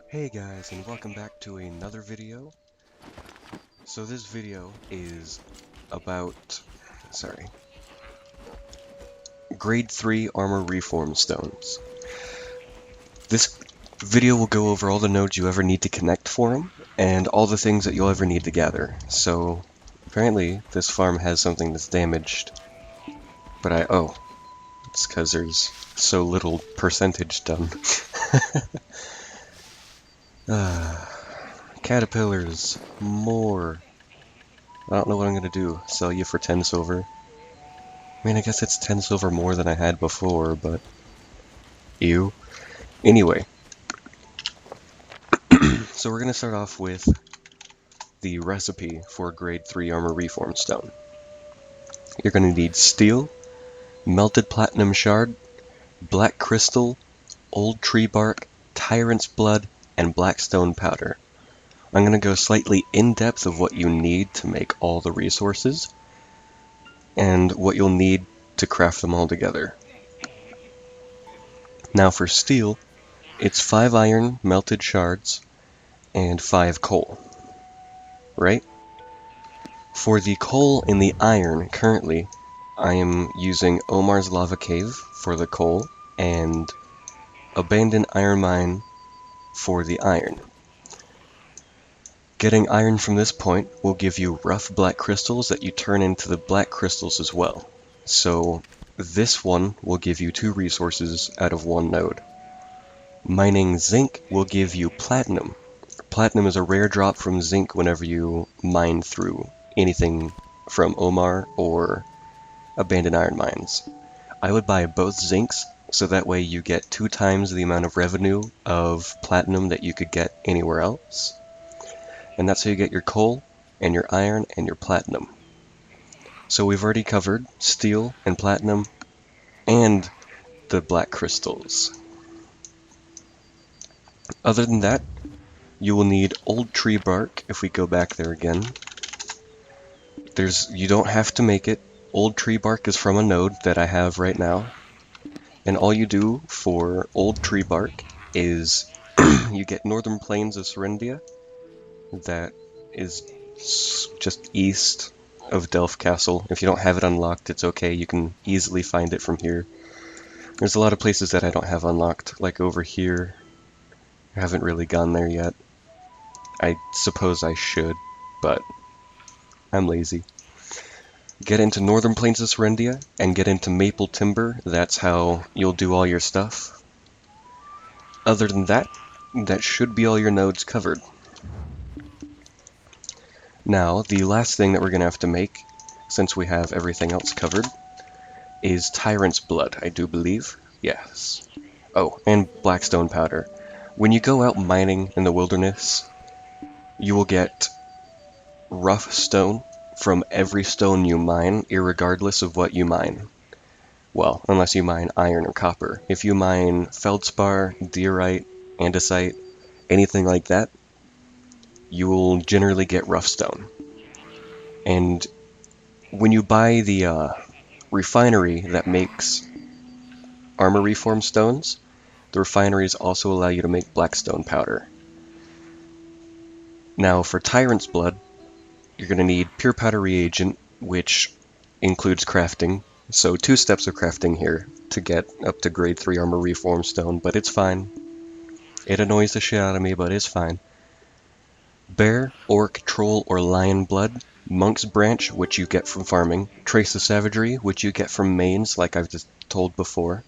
Hey guys, and welcome back to another video. So this video is about, grade 3 armor reform stones. This video will go over all the nodes you ever need to connect for them, and all the things that you'll ever need to gather. So apparently this farm has something that's damaged, but it's because there's so little percentage done. Caterpillars, more. I don't know what I'm gonna do. Sell you for 10 silver. I mean, I guess it's 10 silver more than I had before, but... Ew. Anyway. So we're gonna start off with the recipe for grade 3 armor reform stone. You're gonna need steel, melted platinum shard, black crystal, old tree bark, tyrant's blood, and black stone powder. I'm gonna go slightly in depth of what you need to make all the resources, and what you'll need to craft them all together. Now for steel, it's 5 iron melted shards and 5 coal, right? For the coal and the iron, currently, I am using Omar's Lava Cave for the coal and Abandoned Iron Mine for the iron. Getting iron from this point will give you rough black crystals that you turn into the black crystals as well. So this one will give you 2 resources out of 1 node. Mining zinc will give you platinum. Platinum is a rare drop from zinc whenever you mine through anything from Omar or Abandoned Iron Mines. I would buy both zincs so that way you get 2 times the amount of revenue of platinum that you could get anywhere else. And that's how you get your coal and your iron and your platinum. So we've already covered steel and platinum and the black crystals. Other than that, you will need old tree bark if we go back there again. You don't have to make it. Old tree bark is from a node that I have right now. And all you do for old tree bark is you get Northern Plains of Serendia. That is just east of Delph Castle. If you don't have it unlocked, it's okay. You can easily find it from here. There's a lot of places that I don't have unlocked, like over here. I haven't really gone there yet. I suppose I should, but I'm lazy. Get into Northern Plains of Serendia and get into Maple Timber. That's how you'll do all your stuff. Other than that, that should be all your nodes covered. Now, the last thing that we're going to have to make, since we have everything else covered, is Tyrants Blood, I do believe. Yes. Oh, and Blackstone Powder. When you go out mining in the wilderness, you will get rough stone from every stone you mine, irregardless of what you mine. Well, unless you mine iron or copper. If you mine feldspar, diorite, andesite, anything like that, you will generally get rough stone. And when you buy the refinery that makes armor reform stones, the refineries also allow you to make blackstone powder. Now for Tyrant's Blood, you're going to need pure powder reagent, which includes crafting. So 2 steps of crafting here to get up to grade 3 armor reform stone, but it's fine. It annoys the shit out of me, but it's fine. Bear, orc, troll, or lion blood, monk's branch, which you get from farming, trace of savagery, which you get from mains, like I've just told before.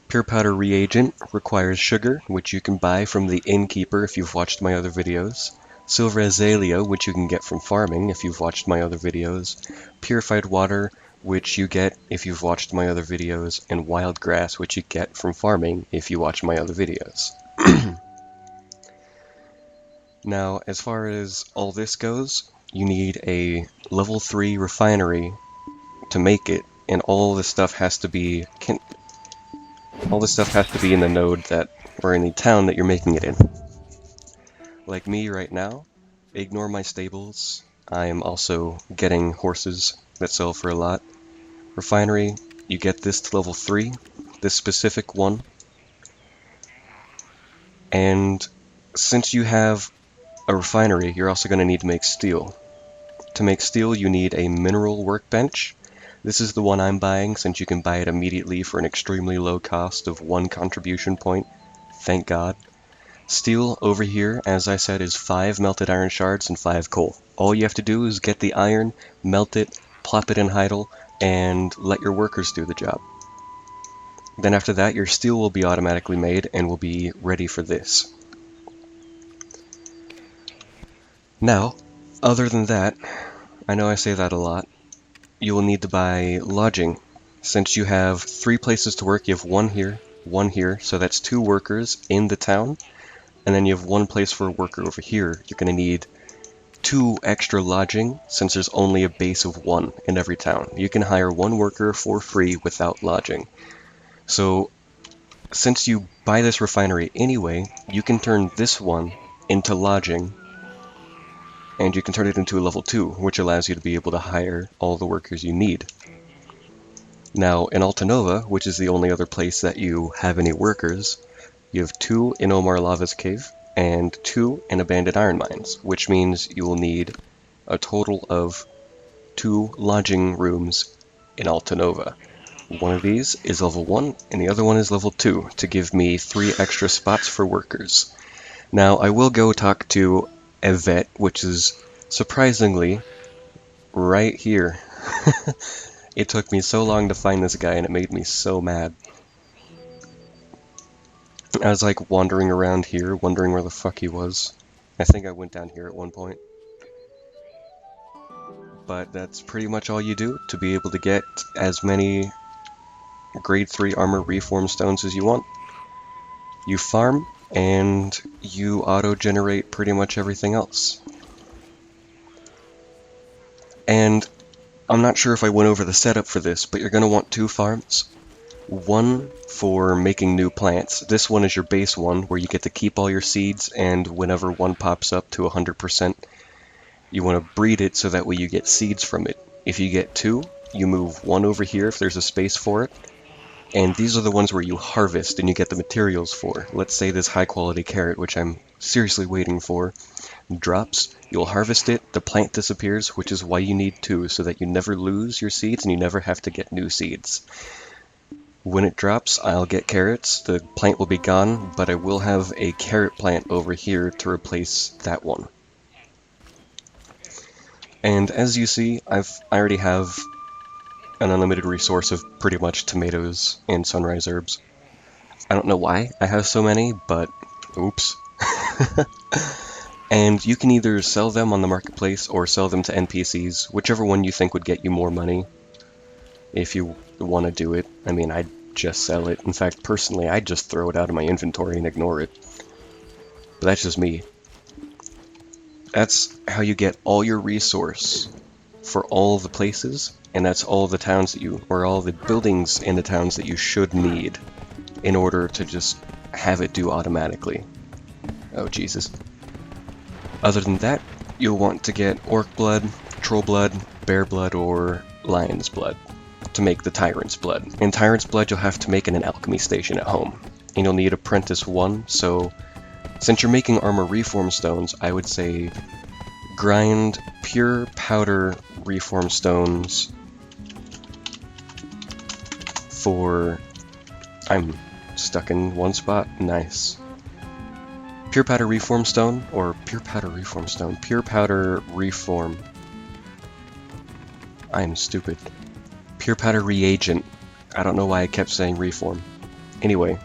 Pure powder reagent requires sugar, which you can buy from the innkeeper if you've watched my other videos. Silver azalea, which you can get from farming if you've watched my other videos. Purified water, which you get if you've watched my other videos. And wild grass, which you get from farming if you watch my other videos. Now, as far as all this goes, you need a level 3 refinery to make it, and all this stuff has to be in the node that, or in the town that you're making it in. Like me right now, ignore my stables. I am also getting horses that sell for a lot. Refinery, you get this to level 3, this specific one. And since you have a refinery, you're also going to need to make steel. To make steel, you need a mineral workbench. This is the one I'm buying, since you can buy it immediately for an extremely low cost of 1 contribution point. Thank God. Steel over here, as I said, is 5 melted iron shards and 5 coal. All you have to do is get the iron, melt it, plop it in idle, and let your workers do the job. Then after that, your steel will be automatically made and will be ready for this. Now, other than that, I know I say that a lot, you will need to buy lodging. Since you have 3 places to work, you have 1 here, so that's 2 workers in the town, and then you have 1 place for a worker over here. You're going to need 2 extra lodging, since there's only a base of 1 in every town. You can hire 1 worker for free without lodging. So, since you buy this refinery anyway, you can turn this one into lodging, and you can turn it into a level 2, which allows you to be able to hire all the workers you need. Now, in Altanova, which is the only other place that you have any workers, you have 2 in Omar Lava's cave, and 2 in abandoned iron mines, which means you will need a total of 2 lodging rooms in Altanova. One of these is level 1, and the other one is level 2, to give me 3 extra spots for workers. Now, I will go talk to a vet, which is surprisingly right here. It took me so long to find this guy, and it made me so mad. I was like wandering around here, wondering where the fuck he was. I think I went down here at one point. But that's pretty much all you do to be able to get as many grade 3 armor reform stones as you want. You farm, and you auto-generate pretty much everything else. And I'm not sure if I went over the setup for this, but you're going to want 2 farms. One for making new plants. This one is your base one, where you get to keep all your seeds, and whenever one pops up to 100%, you want to breed it so that way you get seeds from it. If you get 2, you move 1 over here if there's a space for it, and these are the ones where you harvest and you get the materials for. Let's say this high quality carrot, which I'm seriously waiting for, drops, you'll harvest it, the plant disappears, which is why you need 2, so that you never lose your seeds and you never have to get new seeds. When it drops, I'll get carrots, the plant will be gone, but I will have a carrot plant over here to replace that one. And as you see, I already have an unlimited resource of pretty much tomatoes and sunrise herbs. I don't know why I have so many, but oops. And you can either sell them on the marketplace or sell them to NPCs, whichever one you think would get you more money. If you want to do it. I mean, I'd just sell it. In fact, personally, I'd just throw it out of my inventory and ignore it. But that's just me. That's how you get all your resource for all the places, and that's all the towns that you, or all the buildings in the towns that you should need in order to just have it do automatically. Oh, Jesus. Other than that, you'll want to get orc blood, troll blood, bear blood, or lion's blood to make the Tyrants Blood. In Tyrants Blood, you'll have to make it an alchemy station at home, and you'll need Apprentice 1, so since you're making armor reform stones, I would say grind pure powder reform stones for... I'm stuck in one spot. Nice. Pure powder reform stone, or pure powder reform stone. Pure powder reform. I'm stupid. Pure powder reagent. I don't know why I kept saying reform. Anyway.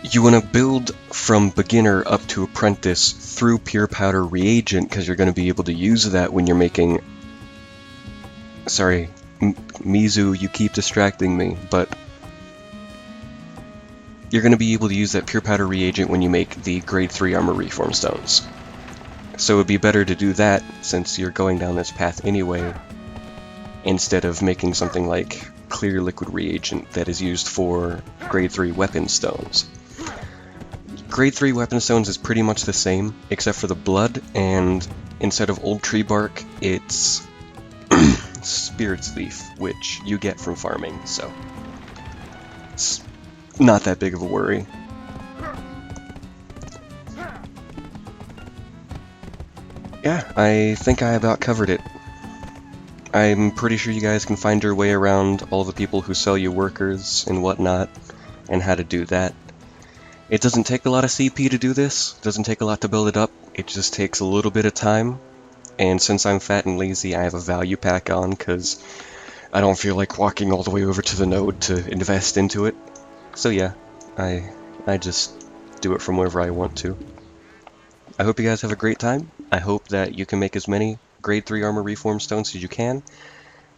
You want to build from beginner up to apprentice through pure powder reagent, because you're going to be able to use that when you're making... Sorry, Mizu, you keep distracting me, but you're going to be able to use that pure powder reagent when you make the grade 3 armor reform stones. So it would be better to do that, since you're going down this path anyway, instead of making something like clear liquid reagent that is used for grade 3 weapon stones. Grade 3 weapon stones is pretty much the same, except for the blood, and instead of old tree bark, it's Spirit's Leaf, which you get from farming, so it's not that big of a worry. Yeah, I think I about covered it. I'm pretty sure you guys can find your way around all the people who sell you workers and whatnot, and how to do that. It doesn't take a lot of CP to do this, it doesn't take a lot to build it up, it just takes a little bit of time, and since I'm fat and lazy, I have a value pack on, because I don't feel like walking all the way over to the node to invest into it. So yeah, I just do it from wherever I want to. I hope you guys have a great time. I hope that you can make as many grade 3 armor reform stones as you can.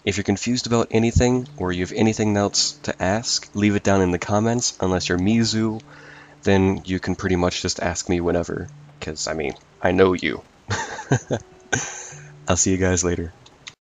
If you're confused about anything, or you have anything else to ask, leave it down in the comments. Unless you're Mizu, then you can pretty much just ask me whenever, because, I mean, I know you. I'll see you guys later.